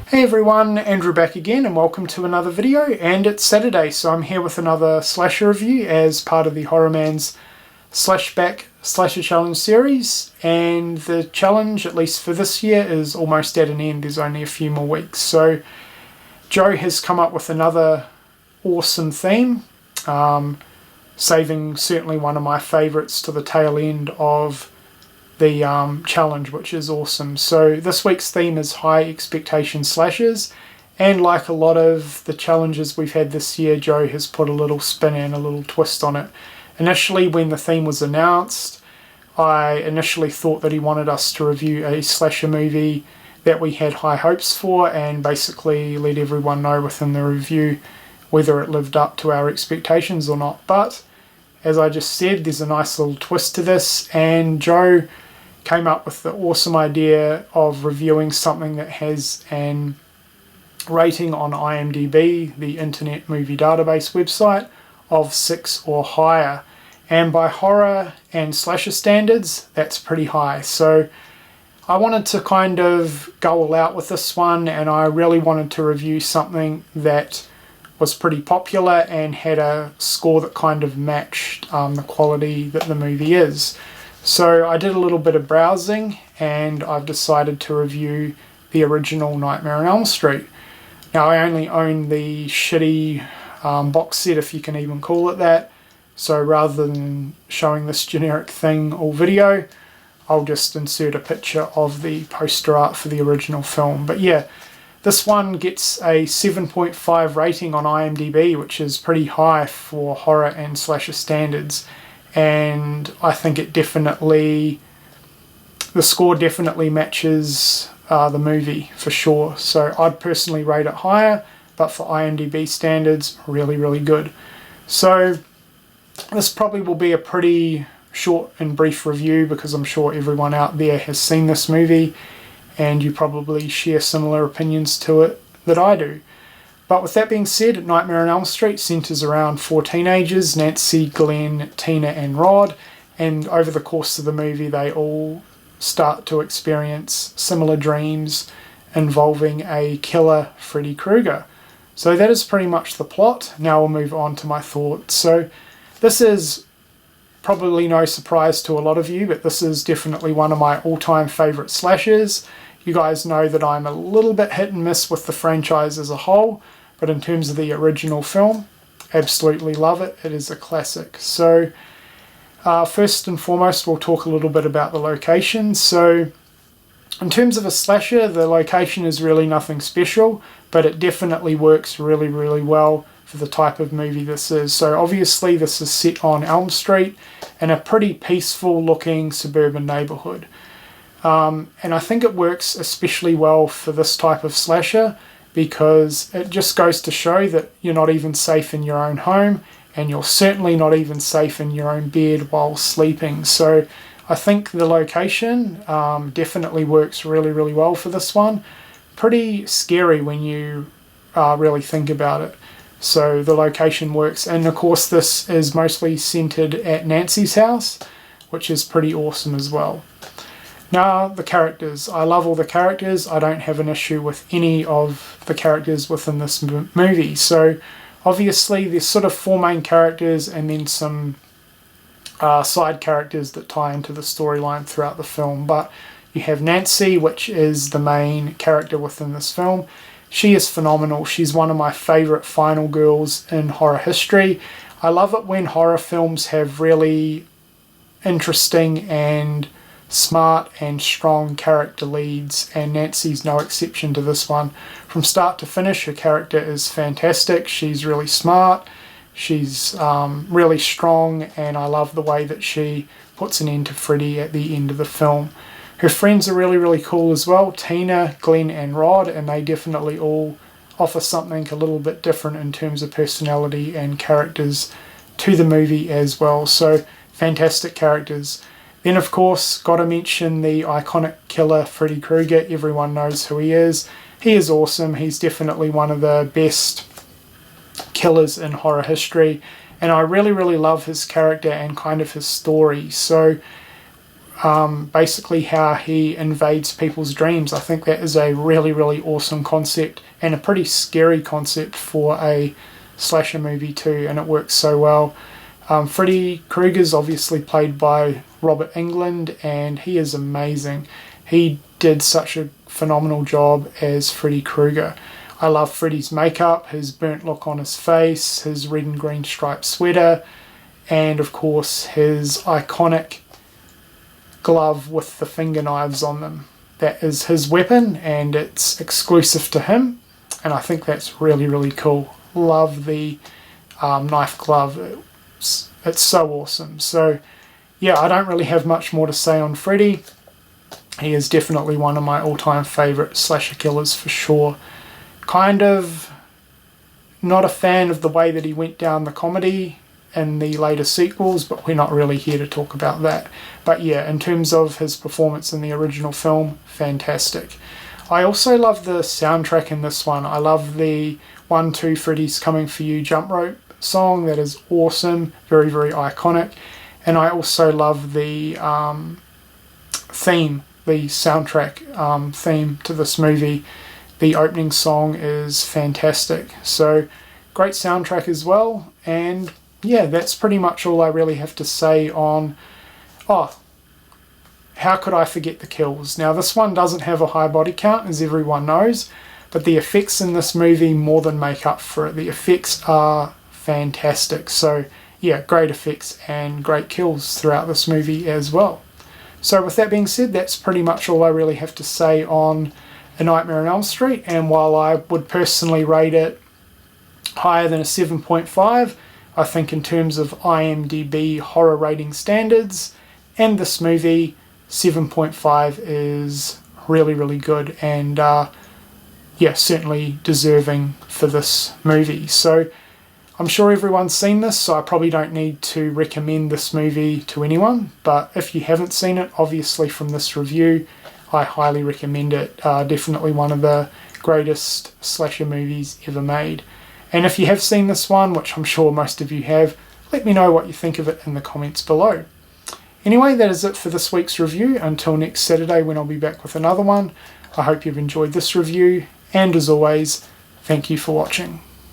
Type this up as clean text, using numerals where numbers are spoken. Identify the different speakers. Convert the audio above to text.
Speaker 1: Hey everyone, Andrew back again and welcome to another video, and it's Saturday so I'm here with another slasher review as part of the TheHORROrmans Slashback Slasher Challenge series, and the challenge, at least for this year, is almost at an end. There's only a few more weeks. So Joe has come up with another awesome theme, saving certainly one of my favourites to the tail end of the challenge, which is awesome. So this week's theme is high expectation slashers, and like a lot of the challenges we've had this year, Joe has put a little spin and a little twist on it. Initially, when the theme was announced, I initially thought that he wanted us to review a slasher movie that we had high hopes for and basically let everyone know within the review whether it lived up to our expectations or not. But as I just said, there's a nice little twist to this, and Joe came up with the awesome idea of reviewing something that has an rating on IMDb, the Internet Movie Database website, of 6 or higher. And by horror and slasher standards, that's pretty high. So I wanted to kind of go all out with this one, and I really wanted to review something that was pretty popular and had a score that kind of matched the quality that the movie is. So I did a little bit of browsing and I've decided to review the original Nightmare on Elm Street. Now, I only own the shitty box set, if you can even call it that, so rather than showing this generic thing all video, I'll just insert a picture of the poster art for the original film. But yeah, this one gets a 7.5 rating on IMDb, which is pretty high for horror and slasher standards. And I think it definitely, the score definitely matches the movie for sure. So I'd personally rate it higher, but for IMDb standards, really, really good. So this probably will be a pretty short and brief review because I'm sure everyone out there has seen this movie and you probably share similar opinions to it that I do. But with that being said, Nightmare on Elm Street centres around 4 teenagers, Nancy, Glenn, Tina and Rod, and over the course of the movie they all start to experience similar dreams involving a killer, Freddy Krueger. So that is pretty much the plot. Now we'll move on to my thoughts. So this is probably no surprise to a lot of you, but this is definitely one of my all-time favourite slashers. You guys know that I'm a little bit hit and miss with the franchise as a whole, but in terms of the original film, absolutely love it. It is a classic. So first and foremost, we'll talk a little bit about the location. So in terms of a slasher, the location is really nothing special, but it definitely works really, really well for the type of movie this is. So obviously this is set on Elm Street in a pretty peaceful looking suburban neighbourhood. And I think it works especially well for this type of slasher because it just goes to show that you're not even safe in your own home, and you're certainly not even safe in your own bed while sleeping. So I think the location definitely works really, really well for this one. Pretty scary when you really think about it. So the location works, and of course this is mostly centered at Nancy's house, which is pretty awesome as well. Now, the characters. I love all the characters. I don't have an issue with any of the characters within this movie. So obviously there's sort of 4 main characters and then some side characters that tie into the storyline throughout the film. But you have Nancy, which is the main character within this film. She is phenomenal. She's one of my favourite final girls in horror history. I love it when horror films have really interesting and smart and strong character leads, and Nancy's no exception to this one. From start to finish, her character is fantastic. She's really smart, she's really strong, and I love the way that she puts an end to Freddy at the end of the film. Her friends are really, really cool as well, Tina, Glenn and Rod, and they definitely all offer something a little bit different in terms of personality and characters to the movie as well. So fantastic characters. Then of course, gotta mention the iconic killer Freddy Krueger. Everyone knows who he is. He is awesome. He's definitely one of the best killers in horror history, and I really, really love his character and kind of his story. So basically how he invades people's dreams. I think that is a really, really awesome concept and a pretty scary concept for a slasher movie too, and it works so well. Freddy Krueger's obviously played by Robert Englund, and he is amazing. He did such a phenomenal job as Freddy Krueger. I love Freddy's makeup, his burnt look on his face, his red and green striped sweater, and of course his iconic glove with the finger knives on them. That is his weapon, and it's exclusive to him, and I think that's really, really cool. Love the knife glove. It's so awesome. So yeah, I don't really have much more to say on Freddy. He is definitely one of my all-time favourite slasher killers for sure. Kind of not a fan of the way that he went down the comedy in the later sequels, but we're not really here to talk about that. But yeah, in terms of his performance in the original film, fantastic. I also love the soundtrack in this one. I love the 1, 2, Freddy's Coming For You jump rope song. That is awesome, very, very iconic. And I also love the theme, the soundtrack theme to this movie. The opening song is fantastic. So great soundtrack as well. And yeah, that's pretty much all I really have to say on, how could I forget the kills? Now this one doesn't have a high body count, as everyone knows, but the effects in this movie more than make up for it. The effects are fantastic. So yeah, great effects and great kills throughout this movie as well. So with that being said, that's pretty much all I really have to say on A Nightmare on Elm Street. And while I would personally rate it higher than a 7.5, I think in terms of IMDb horror rating standards and this movie, 7.5 is really, really good, and yeah, certainly deserving for this movie. So I'm sure everyone's seen this, so I probably don't need to recommend this movie to anyone, but if you haven't seen it, obviously from this review, I highly recommend it. Definitely one of the greatest slasher movies ever made. And if you have seen this one, which I'm sure most of you have, let me know what you think of it in the comments below. Anyway, that is it for this week's review. Until next Saturday when I'll be back with another one, I hope you've enjoyed this review, and as always, thank you for watching.